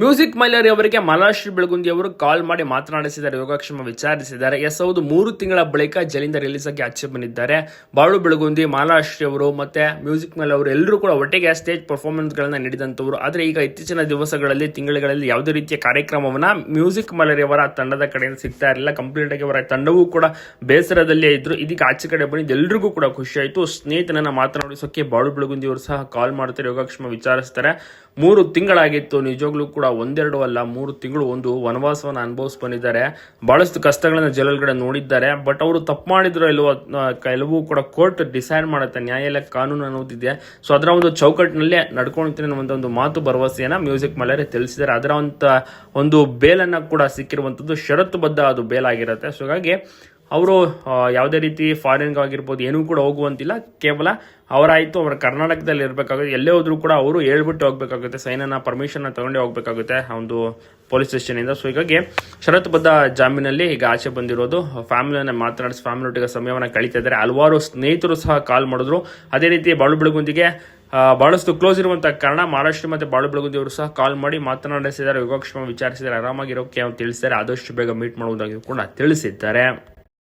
Music ಮೈಲರಿ ಅವರಿಗೆ ಮಾಲಾಶ್ರೀ ಬೆಳಗುಂದಿ ಅವರು ಕಾಲ್ ಮಾಡಿ ಮಾತನಾಡಿಸಿದ್ದಾರೆ, ಯೋಗಕ್ಷೇಮ ವಿಚಾರಿಸಿದ್ದಾರೆ. ಎಸ್ ಹೌದು, 3 ತಿಂಗಳ ಬಳಿಕ ಜೈಲಿಂದ ರಿಲೀಸ್ ಆಗಿ ಆಚೆ ಬಂದಿದ್ದಾರೆ. ಬಾಳು ಬೆಳಗುಂದಿ, ಮಾಲಾಶ್ರೀ ಅವರು ಮತ್ತೆ ಮ್ಯೂಸಿಕ್ ಮೈಲ್ ಅವರು ಎಲ್ಲರೂ ಕೂಡ ಒಟ್ಟಿಗೆ ಸ್ಟೇಜ್ ಪರ್ಫಾರ್ಮೆನ್ಸ್ ಗಳನ್ನ ನೀಡಿದಂತವರು. ಆದ್ರೆ ಈಗ ಇತ್ತೀಚಿನ ದಿವಸಗಳಲ್ಲಿ, ತಿಂಗಳುಗಳಲ್ಲಿ ಯಾವುದೇ ರೀತಿಯ ಕಾರ್ಯಕ್ರಮವನ್ನ ಮ್ಯೂಸಿಕ್ ಮೈಲರಿ ಅವರ ತಂಡದ ಕಡೆಯಿಂದ ಸಿಗ್ತಾ ಇರಲಿಲ್ಲ. ಕಂಪ್ಲೀಟ್ ಆಗಿ ಅವರ ತಂಡವೂ ಕೂಡ ಬೇಸರದಲ್ಲೇ ಇದ್ರು. ಇದೀಗ ಆಚೆ ಕಡೆ ಬಂದಿದ್ದು ಎಲ್ರಿಗೂ ಕೂಡ ಖುಷಿ ಆಯ್ತು. ಸ್ನೇಹಿತನನ್ನ ಮಾತನಾಡಿಸೋಕೆ ಬಾಳು ಬೆಳಗುಂದಿ ಅವರು ಸಹ ಕಾಲ್ ಮಾಡ್ತಾರೆ, ಯೋಗಕ್ಷೇಮ ವಿಚಾರಿಸ್ತಾರೆ. 3 ತಿಂಗಳಾಗಿತ್ತು, ನಿಜವಾಗ್ಲೂ ಕೂಡ 1-2 ಅಲ್ಲ, 3 ತಿಂಗಳು ಒಂದು ವನವಾಸವನ್ನು ಅನುಭವಿಸಿ ಬಂದಿದ್ದಾರೆ. ಬಹಳಷ್ಟು ಕಷ್ಟಗಳನ್ನ ಜೈಲುಗಡೆ ನೋಡಿದ್ದಾರೆ. ಬಟ್ ಅವರು ತಪ್ಪು ಮಾಡಿದ್ರು ಇಲ್ವೋ ಕೆಲವು ಕೂಡ ಕೋರ್ಟ್ ಡಿಸೈಡ್ ಮಾಡುತ್ತೆ, ನ್ಯಾಯಾಲಯ ಕಾನೂನು ಅನ್ನೋದಿದೆ. ಸೊ ಅದರ ಒಂದು ಚೌಕಟ್ಟಿನಲ್ಲೇ ನಡ್ಕೊಳ್ತೀನಿ ಅನ್ನುವಂಥ ಒಂದು ಮಾತು ಭರವಸೆಯನ್ನ ಮ್ಯೂಸಿಕ್ ಮೈಲರಿ ತಿಳಿಸಿದ್ದಾರೆ. ಅದರ ಒಂದು ಬೇಲನ್ನ ಕೂಡ ಸಿಕ್ಕಿರುವಂತದ್ದು ಷರತ್ತುಬದ್ಧ ಅದು ಬೇಲ್ ಆಗಿರುತ್ತೆ. ಸೊ ಹಾಗಾಗಿ ಅವರು ಯಾವುದೇ ರೀತಿ ಫಾರಿನ್ಗೆ ಆಗಿರ್ಬೋದು ಏನೂ ಕೂಡ ಹೋಗುವಂತಿಲ್ಲ. ಕೇವಲ ಅವರಾಯಿತು ಅವರ ಕರ್ನಾಟಕದಲ್ಲಿ ಇರಬೇಕಾಗುತ್ತೆ. ಎಲ್ಲೇ ಹೋದ್ರೂ ಕೂಡ ಅವರು ಹೇಳ್ಬಿಟ್ಟು ಹೋಗ್ಬೇಕಾಗುತ್ತೆ, ಸೈನನ್ನ ಪರ್ಮಿಷನ್ ತಗೊಂಡೇ ಹೋಗ್ಬೇಕಾಗುತ್ತೆ ಆ ಒಂದು ಪೊಲೀಸ್ ಸ್ಟೇಷನ್ ಇಂದ. ಸೊ ಹೀಗಾಗಿ ಷರತ್ತುಬದ್ಧ ಜಾಮೀನಲ್ಲಿ ಈಗ ಆಚೆ ಬಂದಿರೋದು. ಫ್ಯಾಮಿಲಿಯನ್ನ ಮಾತನಾಡಿಸಿ ಫ್ಯಾಮಿಲಿ ಒಟ್ಟಿಗೆ ಸಮಯವನ್ನು ಕಳೀತಾ ಇದ್ದಾರೆ. ಹಲವಾರು ಸ್ನೇಹಿತರು ಸಹ ಕಾಲ್ ಮಾಡಿದ್ರು. ಅದೇ ರೀತಿ ಬಾಳು ಬೆಳಗುಂದಿಗೆ ಬಹಳಷ್ಟು ಕ್ಲೋಸ್ ಇರುವಂತಹ ಕಾರಣ ಮಹಾರಾಷ್ಟ್ರ ಮತ್ತೆ ಬಾಳು ಬೆಳಗುಂದಿ ಅವರು ಸಹ ಕಾಲ್ ಮಾಡಿ ಮಾತನಾಡಿಸಿದ್ದಾರೆ, ಯೋಗಕ್ಷೇಮ ವಿಚಾರಿಸಿದ್ದಾರೆ, ಆರಾಮಾಗಿರೋಕೆ ತಿಳಿಸಿದ್ದಾರೆ. ಆದಷ್ಟು ಬೇಗ ಮೀಟ್ ಮಾಡುವುದಾಗಿ ಕೂಡ ತಿಳಿಸಿದ್ದಾರೆ.